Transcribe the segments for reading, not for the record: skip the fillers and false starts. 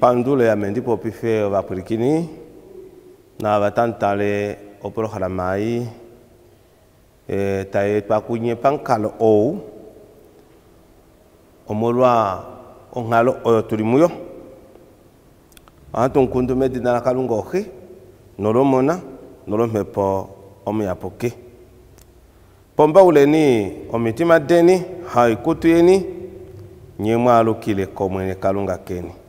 pandule ya mendi po pife wa purikini na watantale opro haramai tae pakunye pankalo ou omolwa ongalo oyoturimuyo anton kundu medina kalungohi nolomona nolomepo omuyapoke pomba uleni omitima deni haikutuyeni nyemwalu kile komwene kalunga keni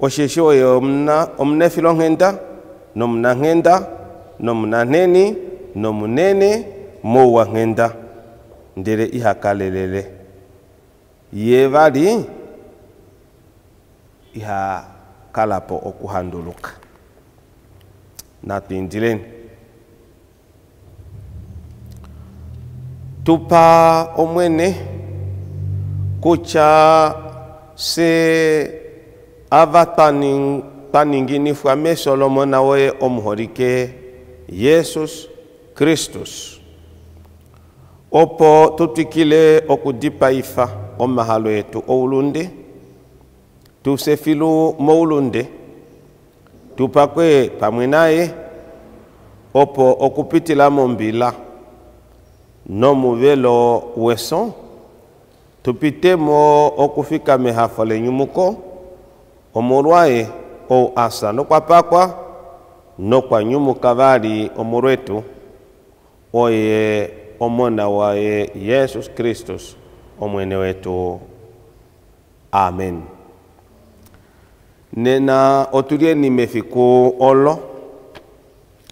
osheshi oyo omnefilo ngenda nomna ngenda nomna neni nomunene mowa ngenda ndere ihakalelele yevali iha kalapo okuhanduluka natindileni tupa omwene kucha se avataningini fwame Solomona we omhorike Jesus Christus opo tutikile okudipa ifa omahalo yetu oulunde tusefilu moulunde tupakwe pamwe naye opo okupitila mombila nomuvelo weso tupitemo okufika mehafale nyumuko omolwae o asa nokwapakwa nokwa nyumuka bali omolwetu oye omona wae Jesus Christus omwene wetu amen nena otulie ni mefiku olo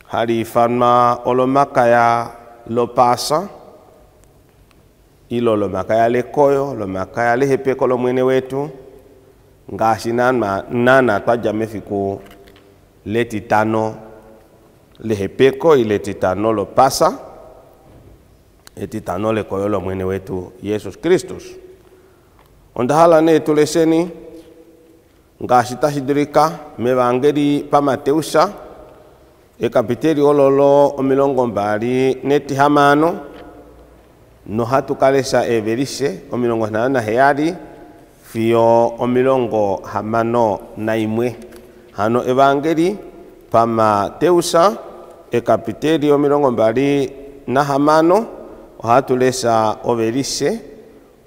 harifana olo makaya lo pasa ilo lo makaya le koyo lo makaya le hepeko lo mwene wetu ngashi nana twaja mefiku leti tano le hepeko ileti tano lo pasa eti tano le koyo lo mwene wetu Jesus Christus ondahala ne tuleseni ngashi tashidrika mevangeli pa Mateusa ekapiteri ololo omilongo mbali neti hamano no hatukalesa everise omilongo na heyari fiyo omilongo hamano na imwe hano evangeli pa Mateusa ekapiteri omilongo mbali na hamano ohatulesa overise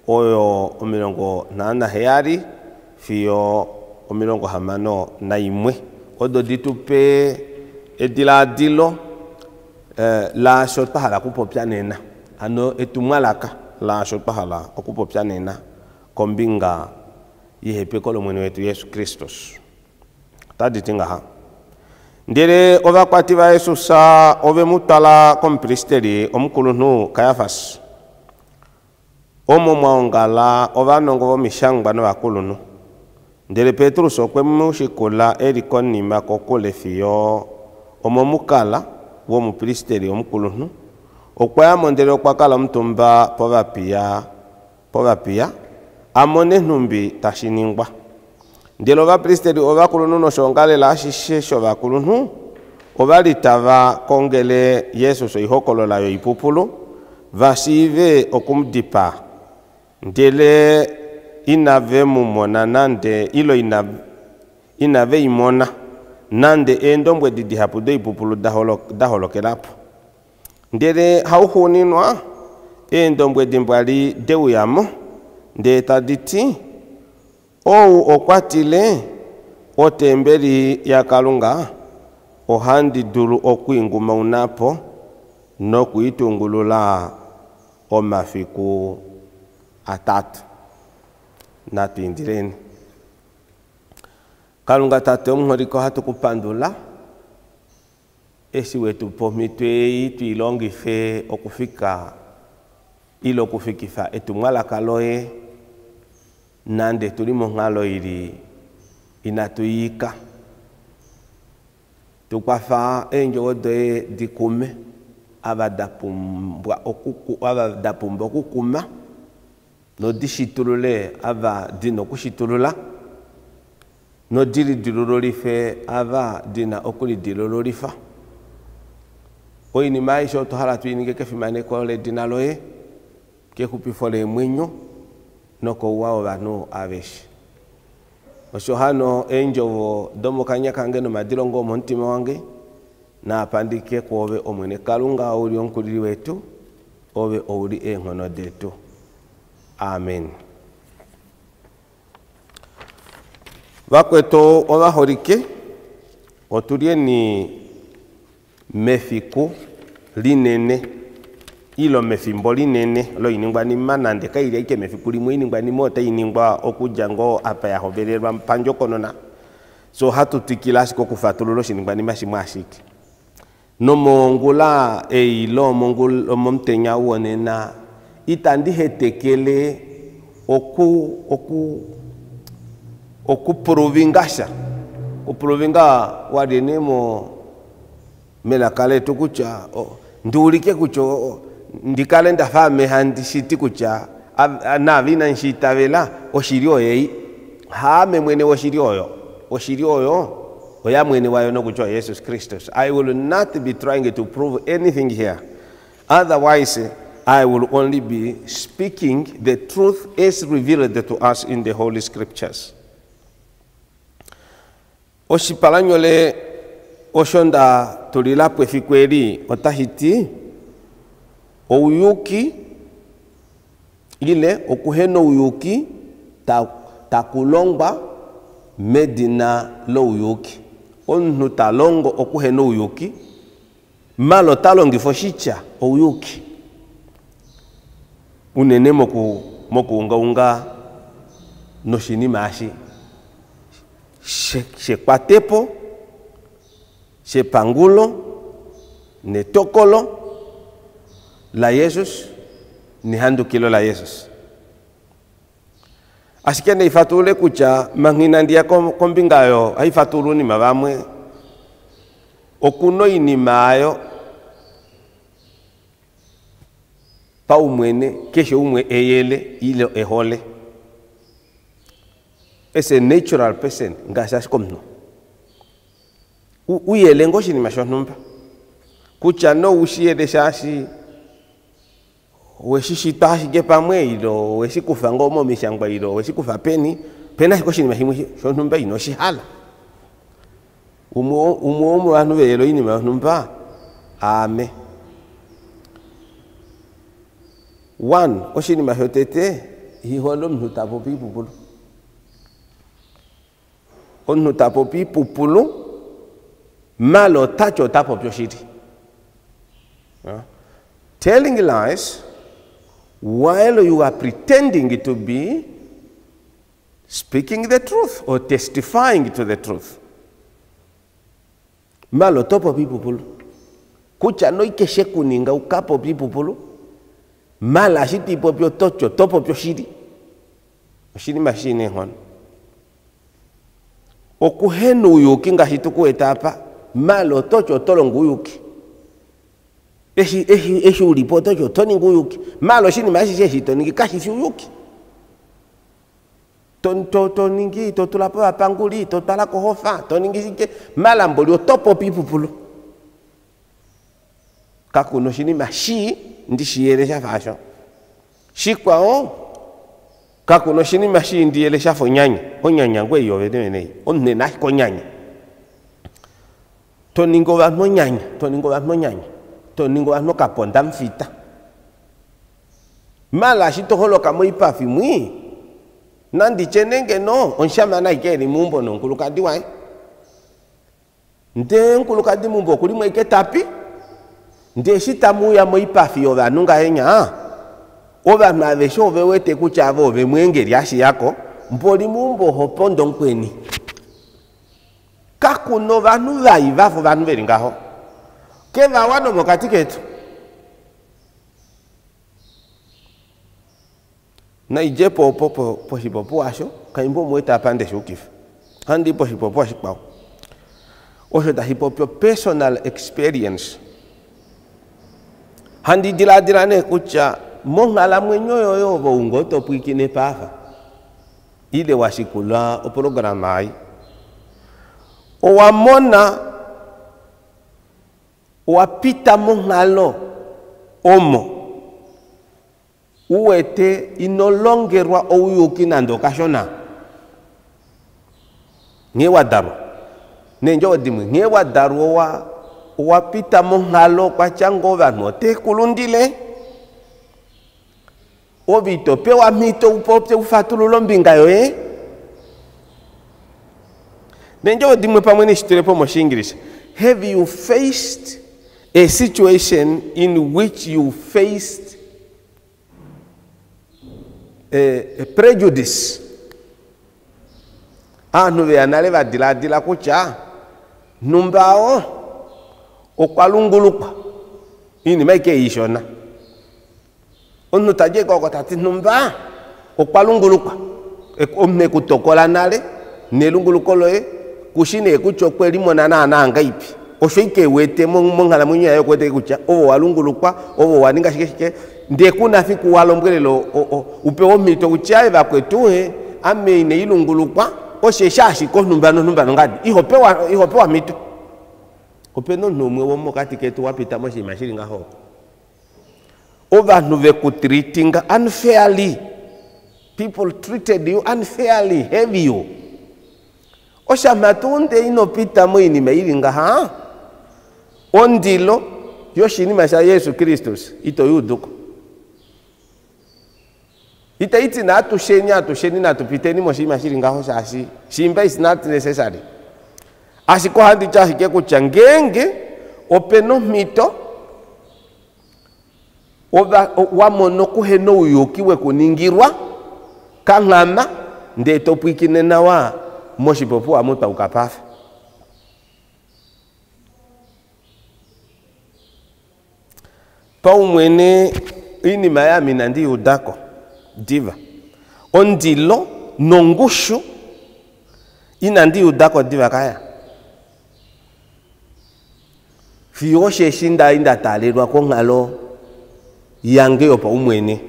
oyo omilongo na heyari fiyo omilongo hamano na imwe odo ditupe ediladilo la shotpahala kupopya nena ano etumwalaka la shotpahala okupopya nena kombinga yihepeko lo mwene wetu Yesu Kristus taditinga ha ndere ovakwati va Yesu sa ove mutala kompristeri omukulunu Kayafas omo mwaongala ovanongo vomishangwa novakulunu ndere Petrus okwe mushikola erikonima kokule fiyo omo mukala wo mupristeri omukulunu okwayamo ndere okwakala mutumba povapia amone ntumbi tashiningwa ndelo vapristeri ovakulunu noshongalela ashishesho vakulunu ovalitava kongele Yesu soihokolola yo ipupulu vasive okumudipa ndele inave mumona nande ilo inave imona nande endombwe didi hapudo ipupulu daholokelapo ndele hauhuninwa endombwe dimbwali deuyamo ndeta diti ou okwatile otembeli ya kalunga ohandi dulu okuinguma unapo nokuitungulula omafiku atatu natindileni kalunga tate omhoriko hatukupandula esi wetu pomitwe tuilongife okufika ilo kufikifa etumwalaka loye nande tulimo ngalo ili inatuyika tukwafa enjogodoe dikume abadapumbwa okukuma no dishitulule ava dino kushitulula no diri dilulolife ava dina okuli dilulolifa oini maisha otohala tuinige kefimane kole dinaloye ke kupifole mwenyo noko wao vanu aveshi oshohano enjovo domo kanya kange no madilongo montima wange na apandike kwobe omwene kalunga uli onkuliri wetu obe uli enkono detu. Amen. Vakweto ovahorike otulie ni mefiku linene ilo mefimbo linene lo iningwa ni manande kaili ike mefiku limwe iningwa ni mota iningwa okujango apa ya hobererwa mpanjo konona so hatu tikilasi kokufatululo shiningwa ni mashimwashiki no mongula eilo mongul momtenya wonena itandi hetekele okuprovingasha kuprovinga wadenemo melakale tukucha ndulike kucho ndikale ndafame handishiti kucha na vina nshitavela oshirio yei hame mwene oshirio oyo oya mwene wayo no kucho Jesus Christus. I will not be trying to prove anything here, otherwise I will only be speaking the truth as revealed to us in the Holy Scriptures. Oshipalanyole oshonda tulilapwe fikweli otahiti ouyuki ile okuheno uyuki takulongba medina lo uyuki onu talongo okuheno uyuki malo talongi foshicha uyuki unene moku unga no shinimashi shekwatepo shepangulo ne tokolo la Jesus ni handu kilo la Jesus. Asikene ifatule kucha mangina ndia kombingayo haifatulu ni mabamwe okuno inimayo pa umwene kesho umwe eyele ile ehole as a natural person ngashashi komno uyele ngoshi ni mashonumba kucha no ushiyele shashi weshishitashi gepamwe ilo weshikufa ngomo mishangwa ilo weshikufa pena koshi ni mahimu shonumba ino shihala umu wanu velo ini mashonumba ame one koshi ni mashotete hiholo mnutapo pipupulu onutapo pipupulu malo tacho tapo pyoshiti telling lies while you are pretending to be speaking the truth or testifying to the truth. Malo topo pipupulu kucha no ikeshe kuninga ukapo pipupulu mala shiti popyo tocho topo pyo shiri mashine hon okuhenu uyuki ngashituku etapa malo tocho tolongu uyuki eshi ulipo tocho toni nguyuki malo shini mashi sheshi toningi kashi si uyuki toningi totulapo apanguli totala kohofa toningi sike mala mboli topo pipupulu kakuno shini mashi ndishiyele shafasho shikwao kakuno shini mashi ndiyele shafo nyanya onyanya ngwe yovedemene onne nashiko nyanya toningo vano nyanya toningo vano kaponda mfita mala shitoholo kamo ipafi mwi nandi chenenge no onshama na ikeli mumbo no nkulukadi wai nde nkulukadi mumbo kuli mweke tapi nde shitamu ya mo ipafi yo vanunga enya oba mavesho ovewete kuchavo ove mwengeri ashi yako mpoli mumbo hopondo nkweni kakuno vanu vai vafo vanu veringaho keva wano mokati ketu na ijepo po hipopo asho kaimbo mweta pande shukifu handi po hipopo ashikpao osho da hipopo personal experience handi dila ne kucha mongala mwenyo yoyo bongoto pwikine pafa ile washikula o programai o wamona wapita mongalo omo uwete inolongerwa oyuki nando kashona ngewa daru nenjo dimwe ngewa daru wa pita mongalo kwa chango vano te kulundile obito pewa mito upopte ufatululo mbinga yo nenjo dimwe pamwe ni shitulepo moshingilisha. Have you faced a situation in which you faced a prejudice? Anu veanale vadila kucha numbao okwalunguluka ini make ishona onu taje koko tati numba okwalunguluka omne kutokola nale nelunguluko loe kushine kuchokwe limona nanga ipi oshoike wete mongala munya yo kwete kucha owo walungulukwa owo waninga shike ndiye kuna fiku walombwelelo upewo mito kuchaye bakwetu ame ine ilungulukwa osheshashi ko numbano ngadi ihopewa mito openo numwe wo mokati ketu wapita moshi mashiringa hoovanhu vekutreatinga unfairly. People treated you unfairly. Have you oshamatunde inopita mwini meiringa ha ondilo yoshini masha Yesu Kristus ito yuduko ita iti na atusheni na tupiteni moshi mashiringa ho shashi shimba is not necessary. Asiko handi chahike kuchangenge openo mito wamono kuheno uyokiwe kuningirwa kangama ndeto pwikine na wa moshi popo wa muta ukapafe. Pa umwene ini mayami nandi udako diva ondilo nongushu inandi udako diva kaya fiyoshe shinda inda talirwa ko ngalo yange yopa umwene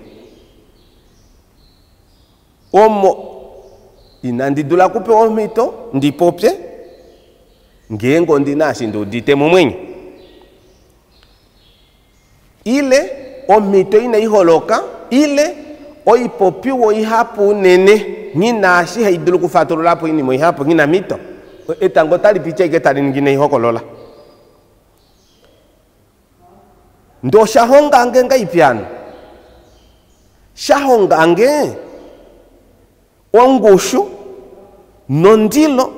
omo inandi dula kupe omito ndipopye ngengo ndinashi ndo dite mumwenye ile omito ina iholoka ile oipopiwo ihapu nene ninashi haidulu kufatulu lapo ini mo ihapu ngina mito etango tali piche ketali ngine ihokolola ndo shahonga ange ngaipiano shahonga ange ongushu nondilo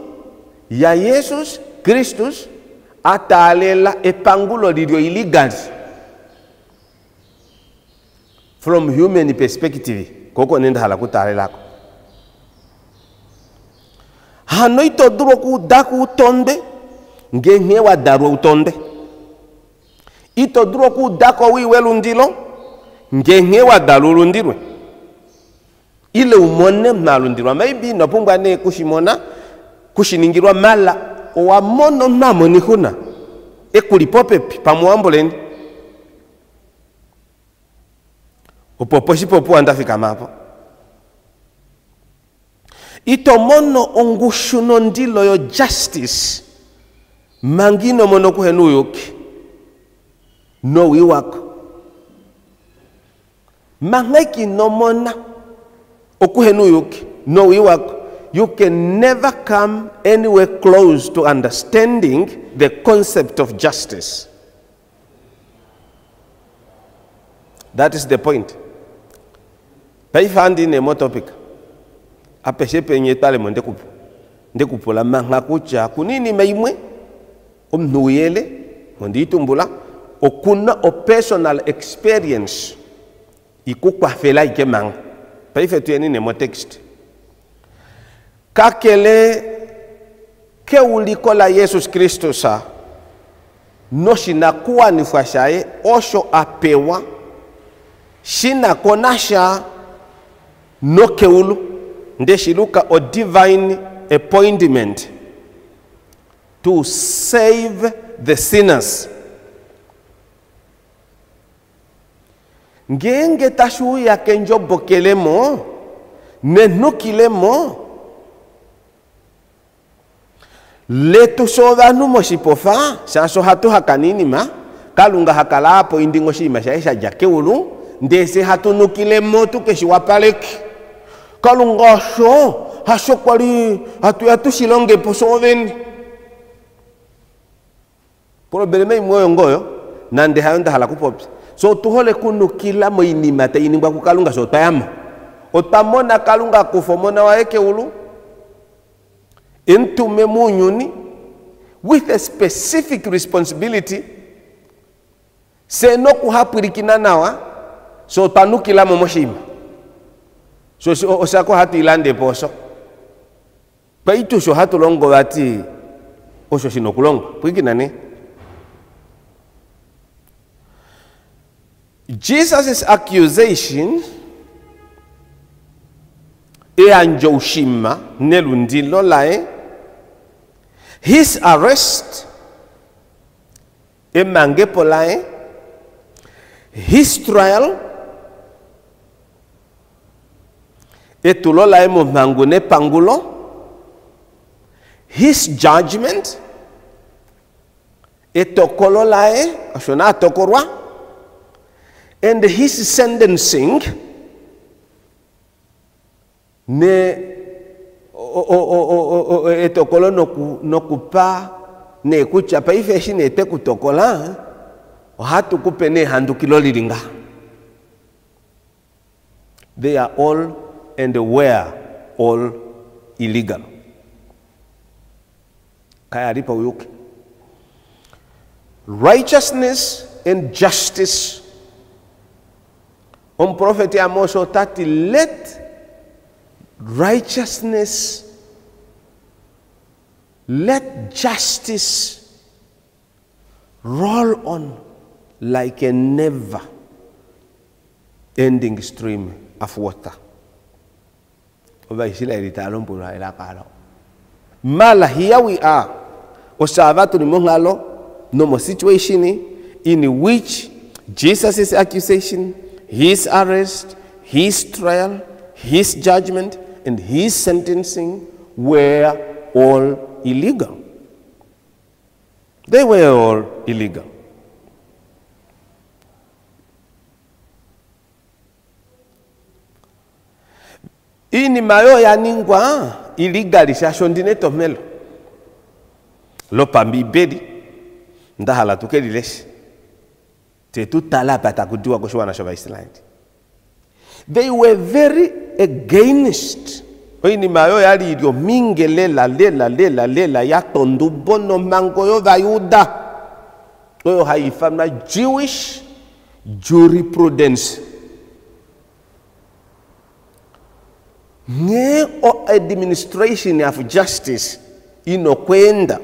ya Yesus Kristus atalela epangulo lilio illegal from human perspective koko nenda hala kutalela hano ito duro ku daku utonde ngenye wa daru utonde ito duro ku dako wiwelu ndilo ngenye wa daru ndirwe ile umone nalundirwa maybe nopungwa ne kushimona kushiningirwa mala wa mono namo ni huna ekulipope pamuambuleni upoposhi popo andafika mapo ito mono ongushuno ndilo yo justice mangino mono kuhenu yoki no wiwako mangeki no mona okuhenu yoki no wiwako. You can never come anywhere close to understanding the concept of justice. That is the point. Paifandi ne mo topic. Apeshe penye tale mo ndekupo la manga kucha kunini maimwe omnuyele monditumbula okuna o personal experience ikukwa fela ikemanga. Paife tu ne mo text. Kakele ke ulikola Yesus Kristus sa no shinakuwa nifashaye osho apewa shina konasha no keulu nde shiluka o divine appointment to save the sinners. Ngenge tashu ya kenjo bokelemo nenukilemo letu sovanu moshipofa shaso hatu hakanini ma kalunga hakalapo indingo shima shaisha jakeulu ndese hatu nukile motu keshi wapaleki kalunga sho hashokwali hatu shilonge posoven probleme imoyo ngoyo nande hayonda hala kupopi so tuhole kunu kila moini mata iningwa kukalunga so tayama otamona kalunga kufomona waeke ulu intume munyuni with a specific responsibility se no kuhapirikina nawa so tanukila momoshima so osako hatu ilande poso paitu so hatu longo bati osho shinokulongo pwikina ne Jesus' accusation e anjoshima nelundilo lae his arrest e mangepo lae his trial e tulo lae mo mangune pangulo his judgment e tokolo lae ashona tokorwa and his sentencing ne etokolo nokupa ne kuchapa ifeshi ne te kutokola hatu kupene handu kiloliringa they are all and were all illegal kaya ripa uyuke righteousness and justice on prophet Amos tati let righteousness, let justice roll on like a never ending stream of water. Mala, here we are. Osavatu ni mongalo, no more situation in which Jesus' accusation, his arrest, his trial, his judgment, and his sentencing were all illegal. They were all illegal. Ini mayo ya ningwa illegal shashondine tomelo. Lopambi bedi ndahala tukelileshi. Tetu tala patakujua kushwa na shaba Israeli. They were very against. Ini mayo yali idio minge lela ya tondu bono mango yo vayuda. Oyo haifamna Jewish jurisprudence. Nye o administration of justice inokwenda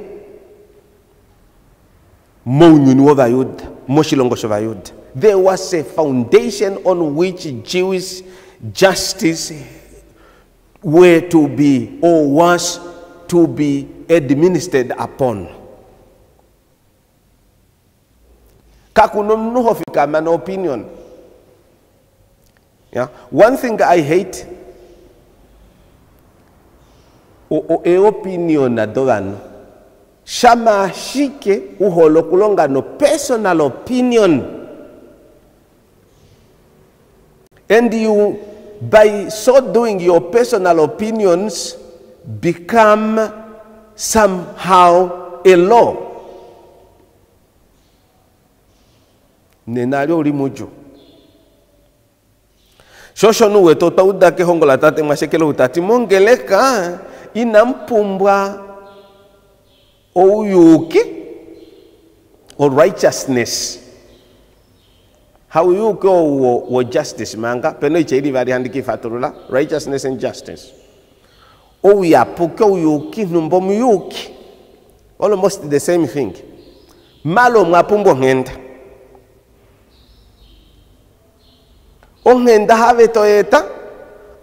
mounyuni wa vayuda, moshilongo sho vayuda. There was a foundation on which Jewish justice were to be or was to be administered upon. Kakunomno hofika man opinion. Yeah. One thing I hate e opinion na dogano. Shama shike uholo kulonga no personal opinion. And you, by so doing, your personal opinions become somehow a law. Nenario rimujo. Shosho nuwe tota udake hongola tate mashekele utati mongeleka inampumbwa oyuki or righteousness. How you go with justice, manga? Peno icheri vari handiki faturula righteousness and justice. Oh ya poko yuki numbomu yuki, almost the same thing. Malo ngapumbo ngenda. Ongenda have toeta,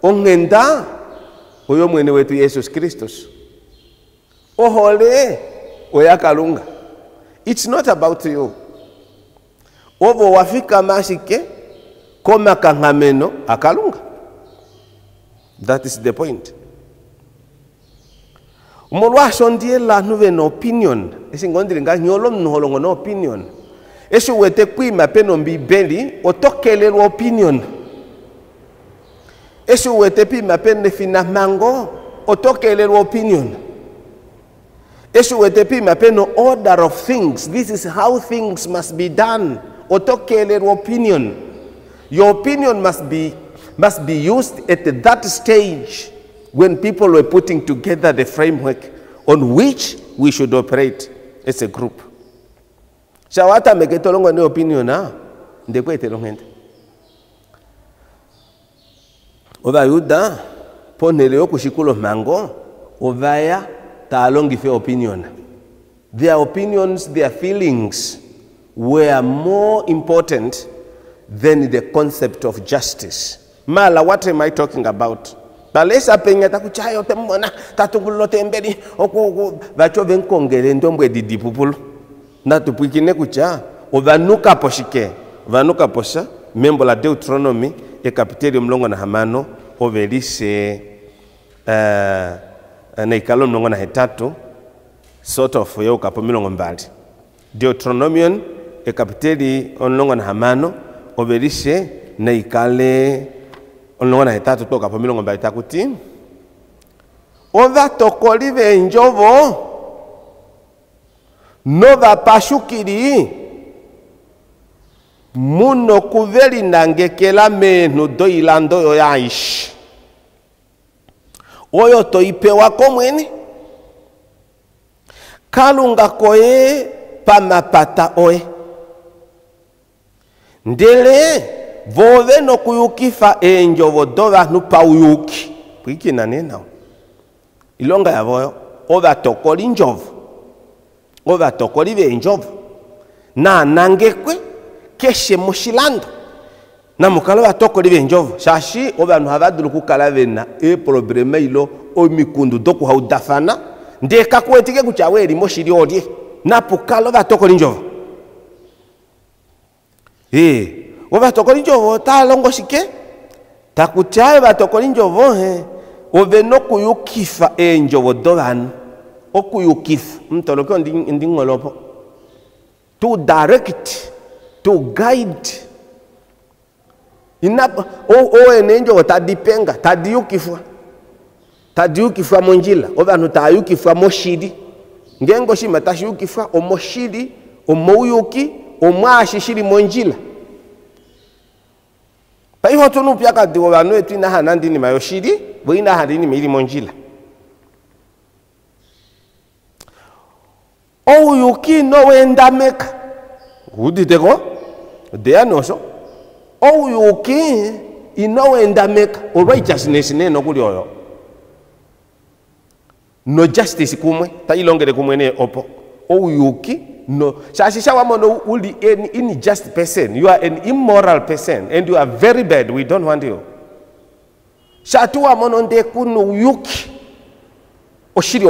ongenda oyo mwene wetu Jesus Christus. Ohole oyakalunga. It's not about you. Ovo wafika mashike koma kangameno akalunga. That is the point. Umolwa shondie la nuve no opinion. Esi ngondiri nga nyolo mnuholongo no opinion. Esi wete kuima peno mbibeli otokelelo opinion. Esi wete pima pene fina mango otokelelwa opinion. Eshu wetepi mapeno order of things. This is how things must be done. Otokelelwa opinion. Your opinion must be used at that stage when people were putting together the framework on which we should operate as a group. Shawata meketolongo ne opinion na ndekwete longende. Oba yuda poneleo kushikulo mango ovaya talongi fe opinion. Their opinions, their feelings were more important than the concept of justice. Mala, what am I talking about? Balesa penya takuchayo temona tatungulo tembeli oko bacho venkongele ndombwe didi pupulu na tupikine kucha ovanuka poshike vanuka posha membo la Deuteronomy e kapiteli mlongo na hamano overise na ikalo mlongo na hetatu sort of yo kapo milongo mbali Deuteronomion e kapiteli mlongo na hamano overise na ikale mlongo na hetatu toka po milongo mbali takuti ova tokolive njovo nova pashukiri muno kuveli nangekela menu do ilando yo yaish oyo toipewa komweni kalunga koye pamapata oe ndele vove no kuyukifa enjovo do vanhu pauyuki pwiki nanena ilonga ya voyo ova tokoli njovu ova tokoli ve njovu na nangekwe keshe mushilando na mukalo va tokoli ve njovu shashi ovanhu havadulu kukala vena e probleme ilo omikundu doku haudafana ndeka kuetike kuchaweli moshili odie na pukalo va tokoli njovu ova tokoli njovu ta longo shike takuchaye va tokoli njovu oveno kuyukifa enjovu do vanhu okuyukifa mtolokyo ndingolopo to direct to guide inapa enenjovu tadipenga tadiyukifwa monjila ovanhu tayukifwa moshili ngengo shima tashiyukifwa omoshili omouyuki omwashishili monjila paiho tunu pyaka diwo vanhu etu ina hana ndini mayoshili bo ina handini mili monjila ouyuki no wendameka uditeko deya noso ouyuki ino wendameka righteousness neno kuli oyo no justice kumwe ta ilongere kumwe ne opo ouyuki no shashisha wamono uli an unjust person, you are an immoral person and you are very bad, we don't want you. Shatu wamono nde kunu yuki oshiri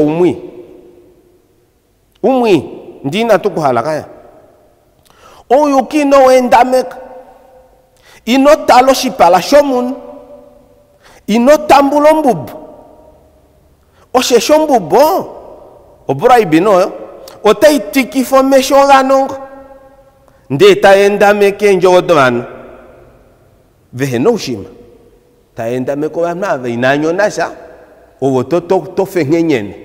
umwi ndina tukuhalakaya oyuki no endameka ino talo shipala shomun ino tambulo mbubu oshe mbubu obura ibino ote itiki formation ganongo nde taenda meke njodo vanu vehe no shima taenda meko vana ve inanyo nasha owo to fengenyene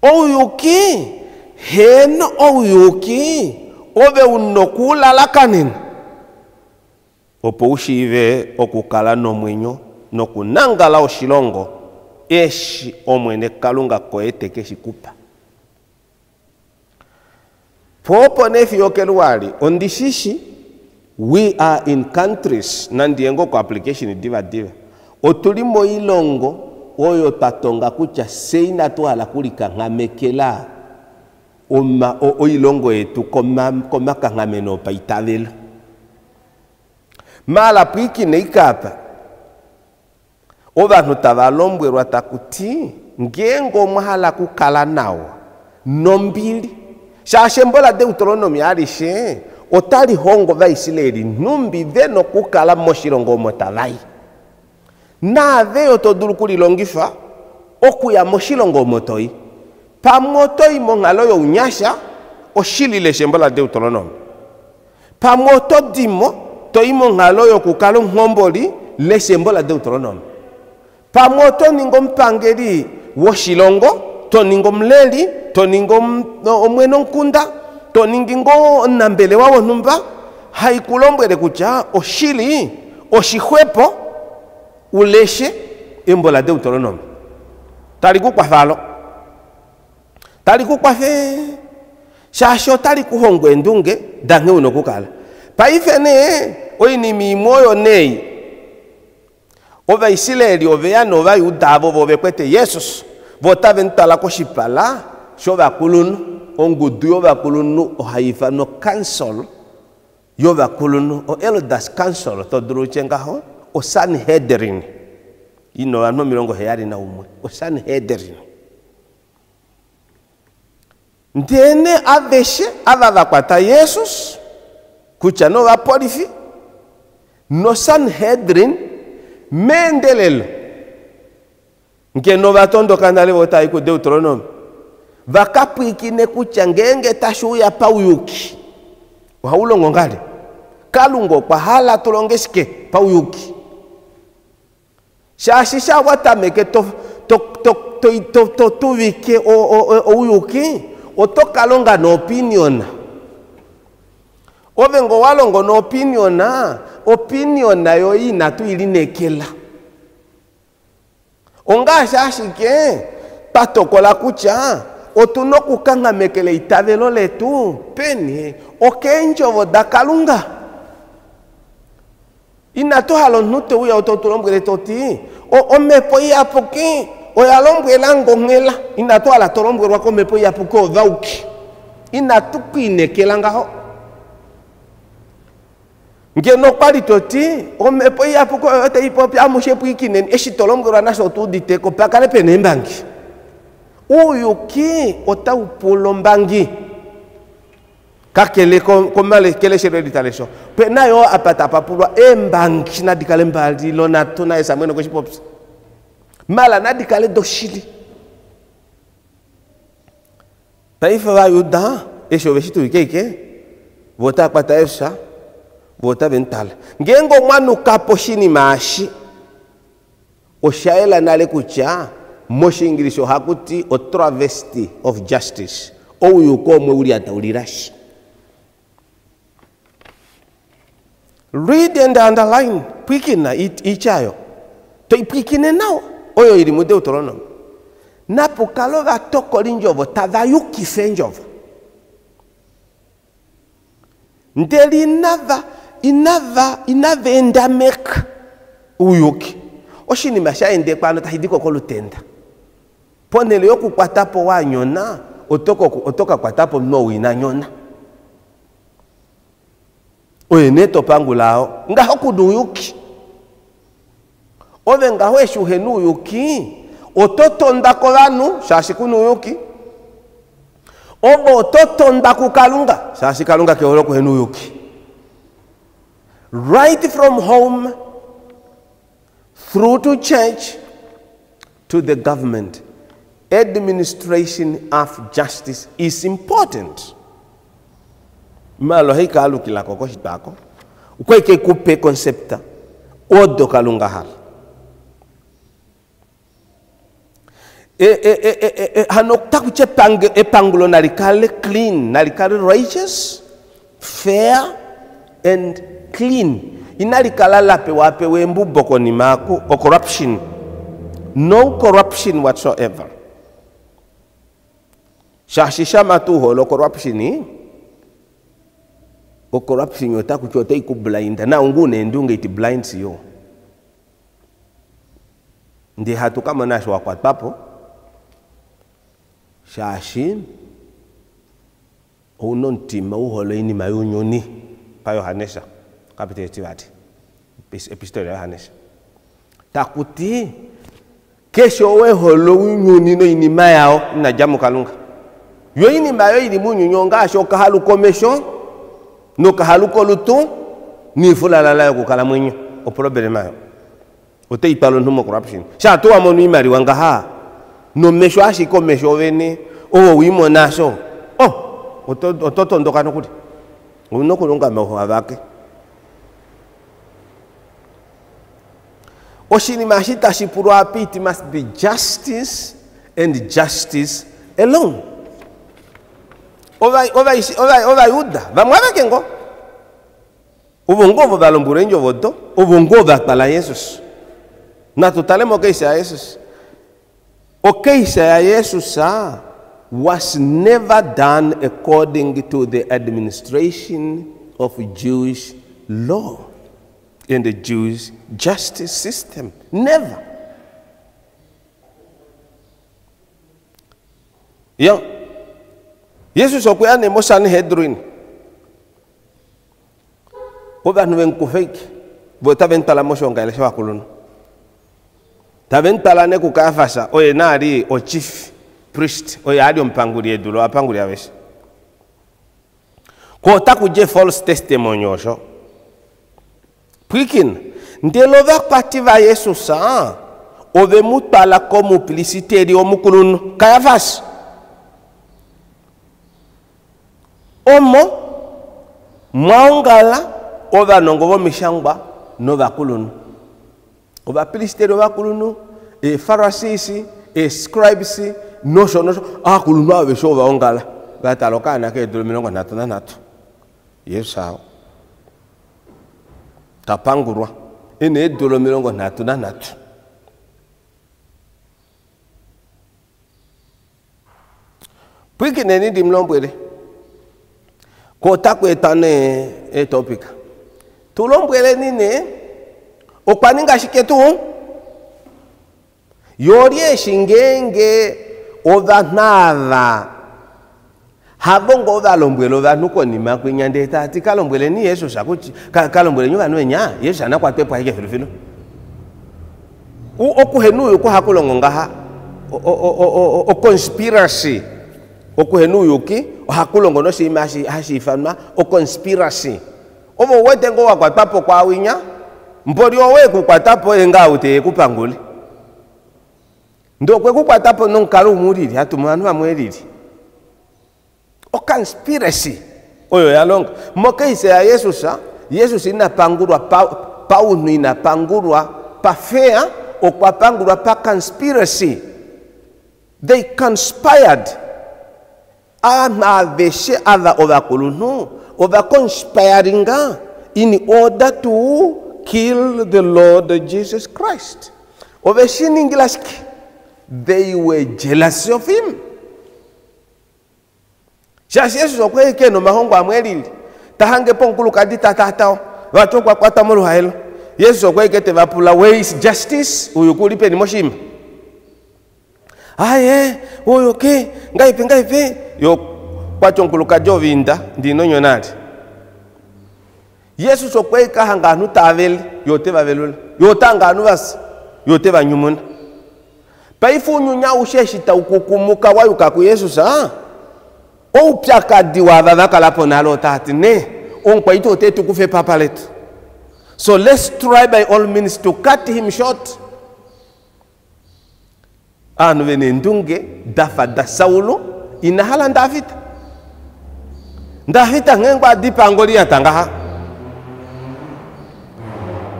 oyuki hen oyuki ove unokula lakanene opo ushive okukala no mwenyo nokunangala oshilongo eshi omwene kalunga koeteke shikupa popo nefi yokeluwali ondishishi we are in countries nandiengo ko application diva otulimo ilongo oyo tatonga kucha seina twala kulika ngamekela oilongo etu koma kangameno paitavela mala piki neikapa obantu tavalombwerwa takuti ngengo mahala kukala nawo nombili shashembola Deuteronomy alishe otali hongo va Israeli numbi veno kukala moshilongo motavai na veo todulu kulilongifa okuya moshilongo motoi pamotoi mongalo yo unyasha oshilile shembola Deuteronomy pamoto dimo toi mongalo yo kukala ngomboli les symboles à Deutéronome. Pamo toningo mpangeli woshilongo, toningo mleli, toningo omweno nkunda, toningo nambele wawo numba, haikulombwele kucha oshili, oshihwepo, uleshe, embola Deuteronome. Taliku kwa falo. Taliku kwa fe. Shasho taliku hongwe ndunge, dange unokukala. Paifene, oini mimoyo nei. Ova Isileli ovea nova yudabo vove kwete Yesus. Vota ventala koshipala, shova kulunu, ongudu yova kulunu, ohaifa no cancel. Yova kulunu, o elders cancel, toduru chengaho, o Sanhedrin. Ino ano milongo heyari na umwe, o Sanhedrin. Ndene aveshe, avava kwata Yesus, kucha nova polifi, no Sanhedrin, mendelelo. Nke nova tondo kanale vota iku Deuteronome. Vakapu ikine kucha ngenge tashu ya pauyuki. Waulongo ngale. Kalungo kwa hala tulongeske pauyuki. Shashisha watameke to wike o uyuki. Oto kalonga no opinion. Ovengo walongo no opinion na. Opinion na yo ina tu ilinekela. Onga shashike patokola kucha. Otuno kukanga mekele itavelo letu. Peni. Okenjo voda kalunga. Ina to halonute uya ototulombre toti. O mepo ya poki. O yalombre lango ngela. Ina to ala tolombre wako mepo ya poki o vauki. Ina tuki nekelanga ho. Ngeno pali toti. O mepo ya poki o te ipopi amushe puiki neni. Eshi tolombre wana sotu diteko. Pakale penembangi. Uyuki ota upulombangi. Kakele komale kele shere ditaleso. Pe na yo apata papulwa embangi na dikale mbali lona tuna esa mweno koshi pops. Mala na dikale doshili. Taifa wa yuda esho veshitu ikeke. Vota apata esa. Vota ventala. Ngengo mwanu kaposhini maashi. Oshaela nale kucha. Moshi Inglisho hakuti o travesty of justice. Oyuko mwe ata ulirashi. Read and underline. Pikina ichayo. To ipikine nao. Oyo ilimu Deuteronome. Napo kalova toko linjovo. Tadayuki fenjovo. Ndeli inava endamek. Uyuki. Oshini masha ende kwa no tahidiko kolutenda. Ponele yoku kwatapo wa nyona. Otoka kwatapo no ina nyona. Oye neto pangu lao. Nga hokudu yuki. Ove nga hoeshu henu yuki. Ototo ndako lanu. Shashikunu yuki. Obo ototo ndaku kalunga. Shashikalunga keoloku henu yuki. Right from home. Through to church. To the government. Administration of justice is important. Malo hika alu kila koko shitako. Ukweke kupe concepta. Odo kalunga hal. Hanokta kuche pangulo narikale clean. Narikale righteous, fair, and clean. Inarikala lape wape wembu boko ni mako o corruption. No corruption whatsoever. Shashisha matuho lo corruption ni. O corruption yota kuchote iku blind. Na ungune ndunge iti blind siyo. Ndi hatu kama nasho wakwat papo. Shashi. Unon tima uholo ini mayunyoni. Pa Yohanesha. Kapite etivati. Epistole ya Yohanesha. Takuti. Kesho we holo unyoni no inima yao. Ina jamu kalunga. Yo inima yo inimu nyonyonga asho kahalu komesho. No kahaluko lutu ni fulala yo kukala mwenyo o problema yo ote ipalo ntumo corruption sha to amonu imari wanga ha no mesho ashi ko mesho vene o wimo naso ototo ndoka no kuti uno kulunga meho abake Oshini mashita shipuru api, it must be justice and justice alone. Ova yuda, vamwava kengo. Ubungo valomburenjo vodo, ubungo vatala Jesus. Na tutalemo keisa ya Jesus. O keisa ya Jesus was never done according to the administration of Jewish law and the Jewish justice system. Never. Yo, Jesus okuyane mo Sanhedrin. Oba nuvenkufeki, bota ventala mo shonga leswa kulunu. Ta ventala ne kukafasa oye nari o chief priest oye ali ompanguli edulo apanguli avesi. Ko takuje false testimony osho. Pikin, ndelova kwativa Yesu sa ove mutala ko muplicité di omukulunu kayafas. Omo mwaungala ova nongovo mishangba no vakulunu. Ova plicité do vakulunu e Pharisees e scribes no kulunu ave sho vaungala vatalokana ke dolomilongo natu. Yesu sao. Tapangurwa ene dolomilongo natu. Piki neni dimlombwele. Ko takwetane e topic. Tulombwele nine okwaninga shiketu. Yorie shingenge ovanava. Habongo valombwelo vanuko ni makwinyande tati kalombwele ni Yesu sakuchi kalombwele nyuva nwenya Yesu anakwa pepo yake filofilo. Okuhenu yuko hakulongo ngaha o conspiracy. Okuhenu yuki hakulongo no shima hashifama o conspiracy. Ovo wete ngo wakwatapo kwa winya mbori owe kukwatapo enga ute kupanguli. Ndo kwe kukwatapo nonkalu muriri hatumanu amweriri. O conspiracy oyo yalonga mokeise ya Yesu ina pangurwa paunu ina pangurwa pa fair o kwa pangurwa pa conspiracy. They conspired veshe other ovakulunu over conspiring in order to kill the Lord Jesus Christ. Over shiningilaski, they were jealous of him. Shasi Yesu okwe ke no mahongo amweli tahange ponkulu kadita tatao watokwa kwata mulu haelo Yesu okwe ke te vapula where is justice uyukulipe ni moshima aye oyo ke ngaipe yo kwachonkulu kajovinda ndino nyonali Yesu sokwe ka hanganu tavel yote vavelula yotanganu vas yote vanyumuna paifu nyunya usheshita ukukumuka wayuka ku Yesu sa o piaka diwa vavaka lapo nalo tati ne onkwa ito tetu kufe papalet. So let's try by all means to cut him short. Anu vene ndunge dafa da Saulo inahala Ndavita ngengwa dipangoli yatangaha.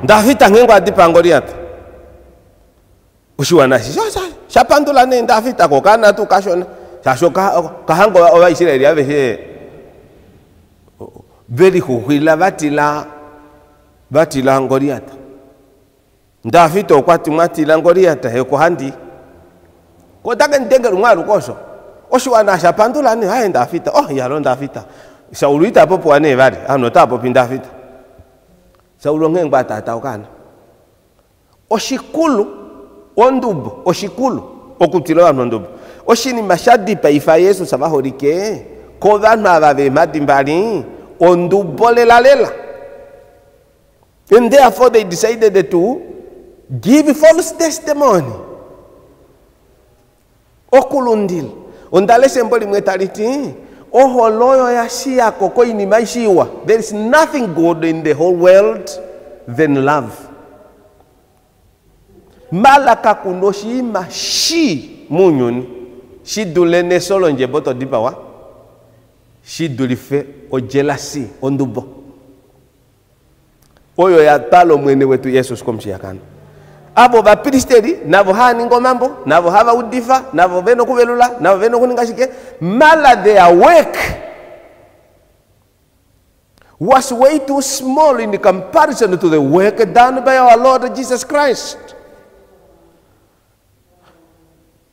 Ndavita ngengwa dipangoli yata. Ushiwana shapandula ne Ndavita kokana tu kashona. Sashoka kahango wa Israeli ave very huhila vatila ngoriata. Ndavita kwati matila ngoriata heko handi. Kotaka ndengera mwaru koso. Oshiwana shapandula ne haye Ndavita. Oh yalo Ndavita. Saulo itapopo ane vale anota popo Ndavita. Saulo ngengba tata okana. Oshikulu ondubu oshikulu okutilo anondubu. Oshini mashadi pa ifa Yesu sabahorike kodanu abave madimbali ondubole lela. And therefore they decided to give false testimony. Okulundil ondale semboli mwetaliti oholoyo ya shia koko inimaishiwa. There is nothing good in the whole world than love. Malaka kunoshima shi munyuni shidulene solo njeboto dipawa shidulife o jealousy ondubo oyo ya talo mwene wetu Yesu komshi yakana abo bapilisteri nabo hani ngomambo nabo hava udifa nabo beno kubelula nabo beno kuningashike mala their work was way too small in comparison to the work done by our Lord Jesus Christ.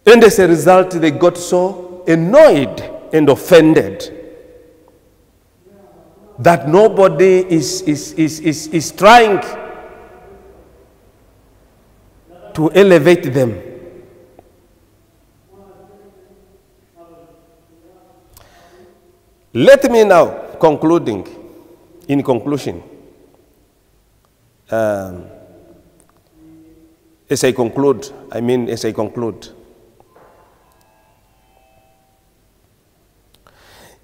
And as a result, they got so annoyed and offended that nobody is trying to elevate them. Let me now, in conclusion, as I conclude,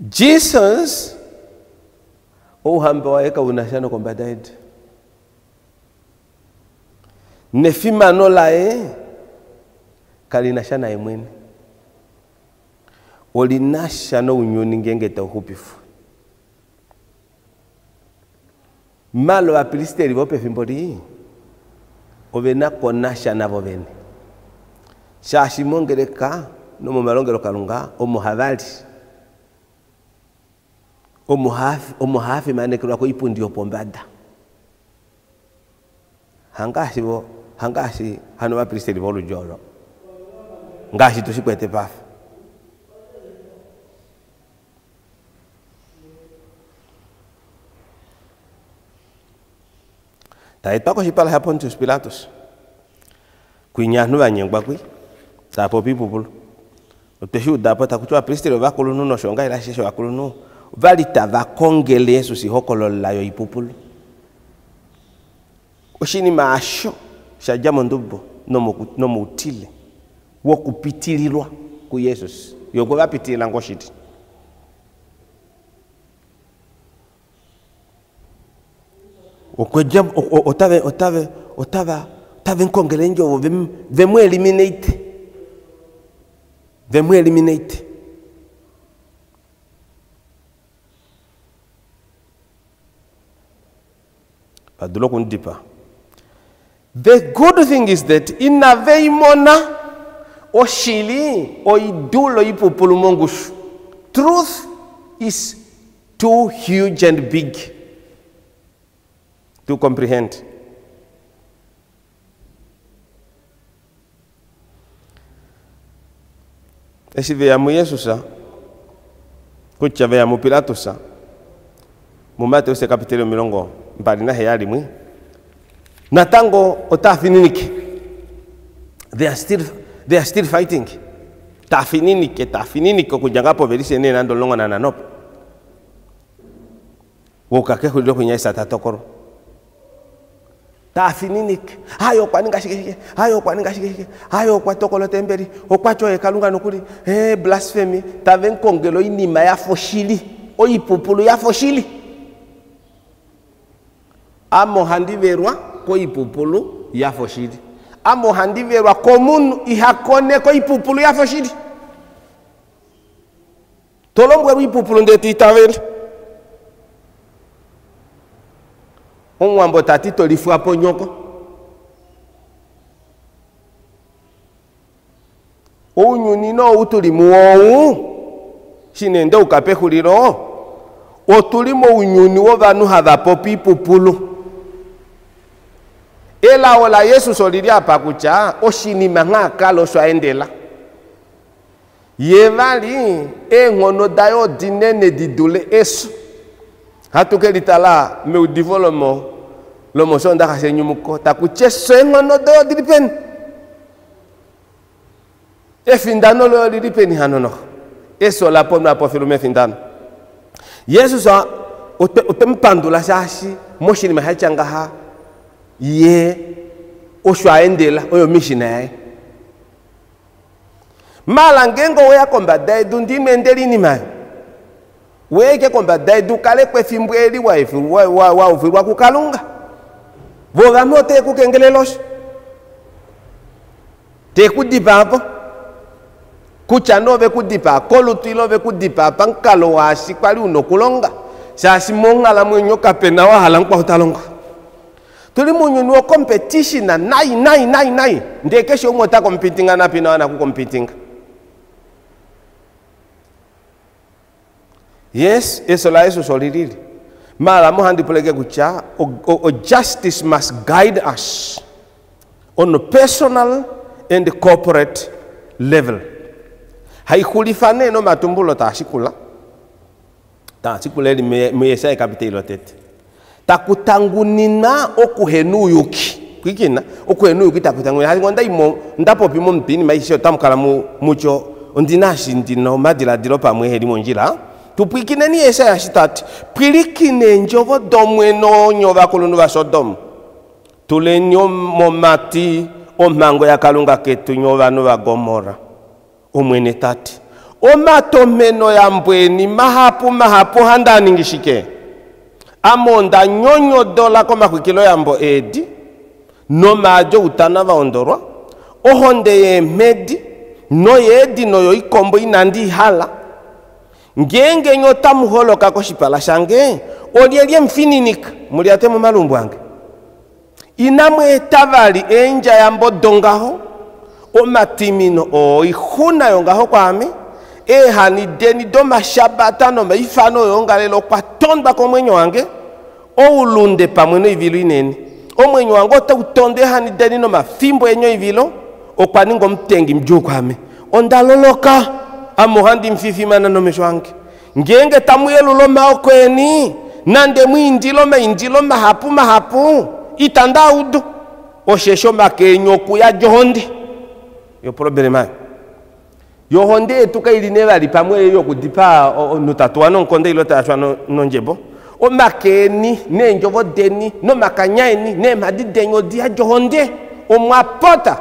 Jesus, hambawaeka unashano kwamba died. Nefima nolae kalinashana emweni. Olinashano unyoni ngengeta uhupifu. Malo apilisteri vope fimbori. Ovena konasha na voveni. Shashi mongereka no mumalongero kalunga omuhadhali. Omuhafi manekirwa ko ipundi opombada. Hangashi hano apilisteri volu jolo. Ngashi tusikwete pafu. Taitako sipala ha Pontius Pilatus. Kuinyanu banyengwa kwi. Sapo pipupulu. Uteshu dapo takuchwa pristero vakulu no shonga ila shesho vakulu no. Valita vakongele Yesu si hokolo layo ipupulu. Oshini maasho shajamo ndubo no mutile. Wokupitililwa ku Yesus. Yoko vapitila ngoshiti. Otave nkongele njo vemu eliminate. Padulo kundipa. The good thing is that in a veimona oshili oidulo ipupulu mongushu. Truth is too huge and big to comprehend. Esi veamu Yesusa, kucha veamu Pilatusa, mumate use kapitelo milongo mpalina heyali mwi. Natango otafininike. They are still fighting. Tafininike kujangapo velise nene nando longo na nanopo. Wokake hulilo kunyesa tatokoro. Tafininike. Hayo kwa ningashike. Hayo kwa tokolo temberi. Okwacho ekalunga nukuri. Blasphemy. Taven kongelo inima ya foshili. Oipupulu ya foshili. Amo handiverwa ko ipupulu ya foshili. Amo handiverwa komunu ihakone ko ipupulu ya foshili. Tolombweru ipupulu ndeti itaveli. Onwambo tatito lifua ponyoko. Unyuni no utulimu owu. Shinende ukapehuliro. Otulimo unyuni wo vanu hadhapo pipupulu. Ela ola Yesu soliri apakucha. Oshini manga kalo swaendela. Yevali ngono dayo dinene didule esu. Hatuke litala me udivo lomo sonda kase nyumuko takuche ngono dayo dilipen. Findano lo dilipen hanono. Eso la pomna pofilume findano. Yesu sa otempandula shashi moshini mahachanga ha ye oshwaendela oyo missionary. Malangengo weya komba daidu ndimendeli ni mayo. Weke komba daidu kale kwe fimbweli wa ufirwa kukalunga. Voga mote kukengelelos. Te kudipa hapo. Kuchanove kudipa, kolutwilove kudipa, pankalo wa shikwali unokulonga. Shasi monga la mwenyo kapena wa halankwa utalonga. tuli munyu nuo competition na nai ndekesho umota competing na pina wana ku competing. Yes, eso la eso solidili. Mala mohandi peleke kucha o justice must guide us on a personal and corporate level. Haikulifane no matumbulo ta shikula. Ta shikula li meyesa e kapite ilotete. Takutangunina okuhenu yuki. Kwikina okuhenu yuki takutangunina. Halingonda imo ndapo pimo mpini maisha tamkala mucho ondinashi ndino madila dilopa mweheli monjila. Tupikine ni esa ya shitati. Pilikine njovo domwe no nyova kulunu wa Sodom. Tule momati omango ya kalunga ketu nyova no wa Gomora. Omwene tati. Omato meno ya mbweni mahapu handani ngishike. Amonda nyonyo dola koma kwikilo ya mbo edi. No majo utana wa ondorwa. Ohonde ye medi. No ye edi no yo ikombo inandi hala. Ngenge nyota muholo kako shipala shange. Olielie mfininika. Muliate mu malumbu ange. Inamwe tavali enja ya mbo dongaho. O matimino o ihuna yongaho kwa ame. Hani deni do mashabata no maifano yongalelo kwa tonda kwa mwenyo wange. O ulunde pa mweno ivilu ineni. O mwenyo wango ta utonde hani deni no mafimbo enyo ivilo. O kwa ningo mtengi mjuu kwa ame. Ondaloloka. Amuhandi mfifimana no meshwange. Ngenge tamuye lulo maokweni. Nande muindilo mahapu. Itanda udu. O shesho makenyo kuya johondi. Yo problema. Yo honde tuka ilineva lipamwe yo kudipa nutatuano nkonde ilota ashwano nonjebo. O makeni ne njovo deni no makanyaeni ne madidenyo dia johonde o mwapota.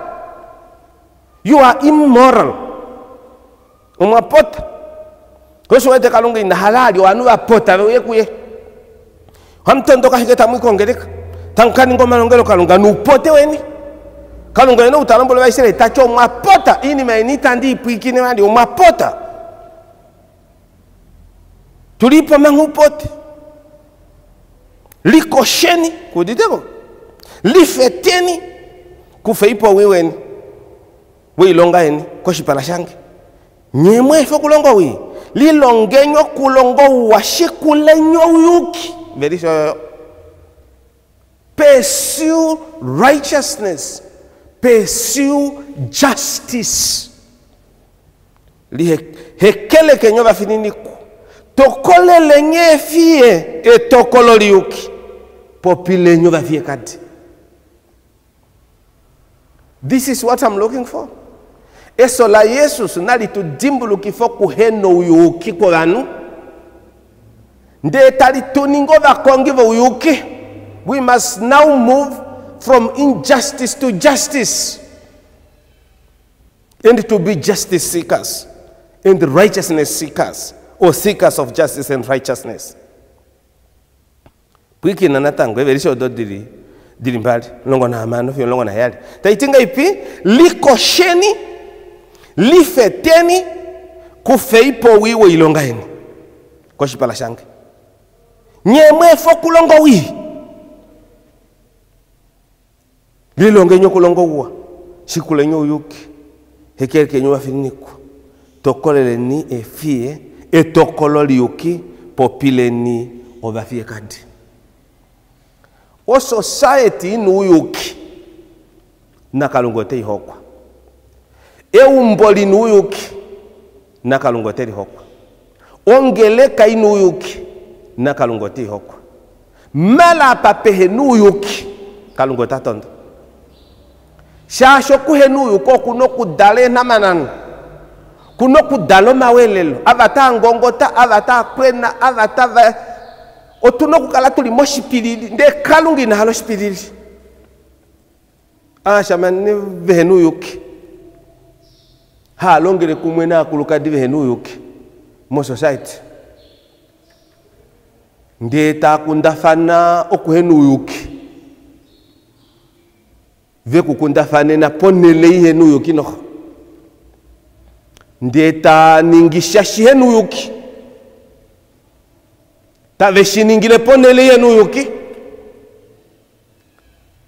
You are immoral. O mwapota. Koso wete kalunga ina halali wanu wapota we kuye. Hamtondo kahigeta mwikongeleka. Tankani ngoma longelo kalunga nupote weni. Kalunga ino utalambolo wa Israeli tacho mwapota ini mainita ndi ipwikine wandi mwapota. Tulipo mangupote. Likosheni kuditeko. Lifeteni kufeipo wiweni. Wilonga eni koshipala shange. Nyemwe fo kulongo wi. Lilongenyo kulongo washikulenyo uyuki. Very sure. Pursue righteousness. Pursue justice. Hekele kenyo bafininiku. Tokole lenye fie e tokolo liuki. Popile nyo bafie kadi. This is what I'm looking for. Eso la Jesus nali tu dimbulu kifo kuheno uyuki kwa ganu. Nde tali tuningo vakongivo uyuki. We must now move from injustice to justice. And to be justice seekers. And righteousness seekers. Or seekers of justice and righteousness. Pwiki na natango, everisho do dili mbali. Longo na amano, fiyo longo na yali. Taitinga ipi, likosheni, lifeteni, kufeipo wiwe ilongaeni. Koshi pala shange. Nyemwe foku longo wi. Lilonge nyo kulongo uwa. Shikule nyo uyuki. Hekelke nyo wafiniku. Tokolele ni efie. Etokolo liuki. Popile ni obafie kadi. O society inu uyuki. Nakalungote ihokwa. Umboli inu uyuki. Nakalungote ihokwa. Ongeleka inu uyuki. Nakalungote ihokwa. Mala papehe nu uyuki. Kalungota tondo. Shasho kuhenu yuko kunoku dale na mananu. Kunoku dalo mawelelo. Avata ngongota, avata kwena, avata otunoku kalatuli moshipilili. Nde kalungi na halo shipilili. Shamani vehenu yuki. Longele kumwena kulukadi vehenu yuki. Mo society. Nde takundafana okuhenu yuki. Veku kundafane na ponele henu yuki no. Ndeta ningishashi henu yuki. Ta veshi ningile ponele henu yuki.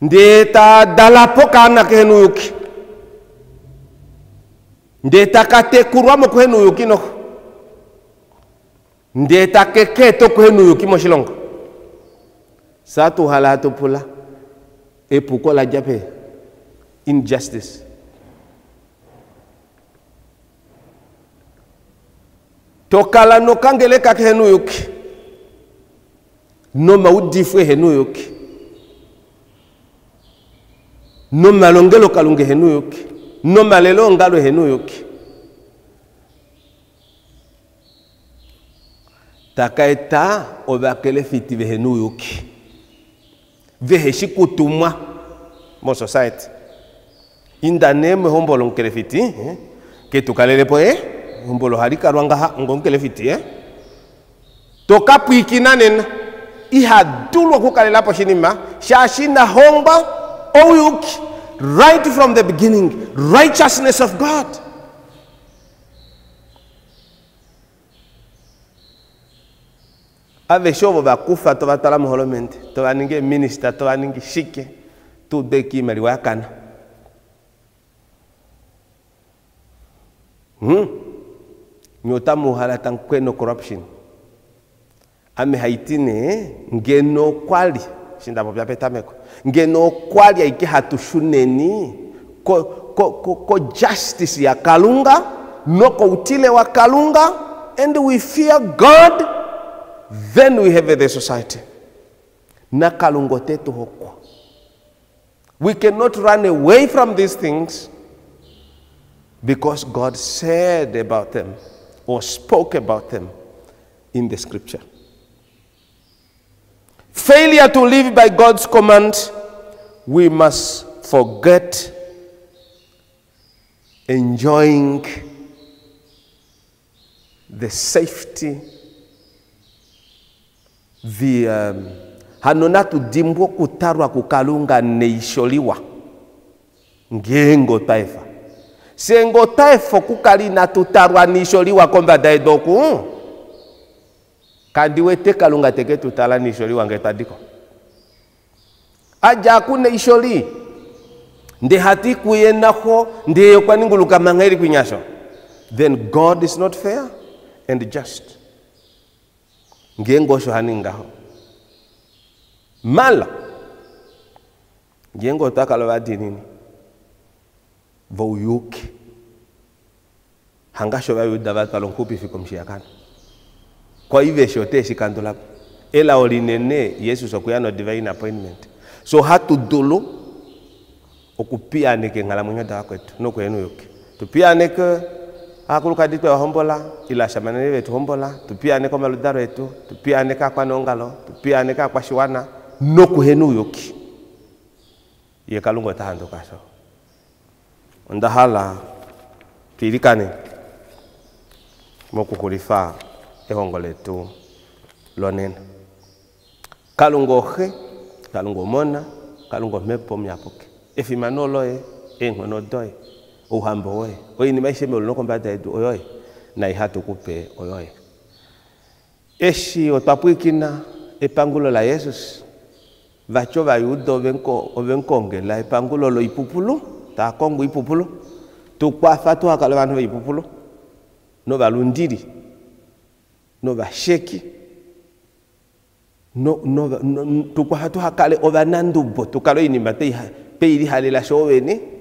ndeta dalapo kana kenu yuki ndeta kate kurwamo kenu yuki no ndeta keketo kenu yuki moshilongo satu halatu pula epuko la jape injustice tokala no kangele ka kenu yuki no maudifwe henu yuki no malongelo kalunge henu yuki no malelo ngalo henu yuki takaita obakele fiti ve henu yuki vehe shikutumwa mo society indane me hombolo nkele fiti ke tukalele po hombolo harika rwanga ngonkele fiti toka puikina nena ihadulwa kukalela po shinima shashina homba oyuki right from the beginning righteousness of God. Ave shobo bakufa to batala muholamente to baninge minister to baninge shike to deki maliwa kana nyota muhala tankweno corruption ame haitine ngeno kwali shinda bobya petameko ngeno kwali aiki hatushuneni ko justice ya kalunga noko utile wa kalunga and we fear God. Then we have the society. Na kalungo tetu hoko. We cannot run away from these things because God said about them or spoke about them in the scripture. Failure to live by God's command, we must forget enjoying the safety hanonatu dimbo kutarwa kukalunga neisholiwa ngengo taifa sengo taifa kukali na tutarwa nisholiwa komba daidoku kandiwete kalunga teke tutala nisholiwa ngetadiko aja kune isholi nde hati kuyenako nde yokwani nguluka mangeri kunyasho, then God is not fair and just. Ngengo shohaningaho mala ngengo takalo badinini voyuki hangasho bayo davata lonkupi fikomshiakana kwa hivyo shote shikandola ela olinene Yesu sokuyano divine appointment so hatu dolo okupiane ke ngala munyoda kwetu noko yenu yuki tupiane ke akuluka dito ya hombola ila shamanene wetu hombola tupiane kwa maludaro yetu tupiane kwa nongalo tupiane kwa shiwana noko henu yuki ye kalungo tahando kaso ndahala pirikane moku kulifa ehongo letu lonena kalungo he kalungo mona kalungo mepo myapoke efimanolo engono doe uhambo we oyini maisha melo nokombata edu oyoye na ihatu kupe oyoye eshi otapwikina epangulo la Jesus vacho vayudo venkonge la epangulo lo ipupulu ta kongo ipupulu tukwa fatu akale vanhu ipupulu no valundiri no vasheki no tukwa fatu akale ovanandubo tukalo inimba peiri halela showene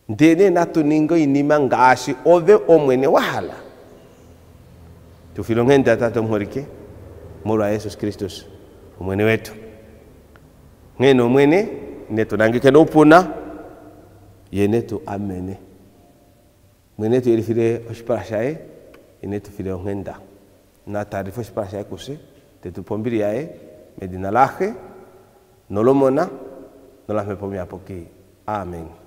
ndene natuningo inima ngashi ove omwene wahala tufilongenda tata mhorike mura Jesus Kristus omwene wetu ngeno mwene neto nangike no puna yenetu amene mwenetu ilifire oshiparashae yenetu file ongenda na taarifa oshiparashae kuse tetupombiri yae medina laje nolomona nolasmepomia poki amen.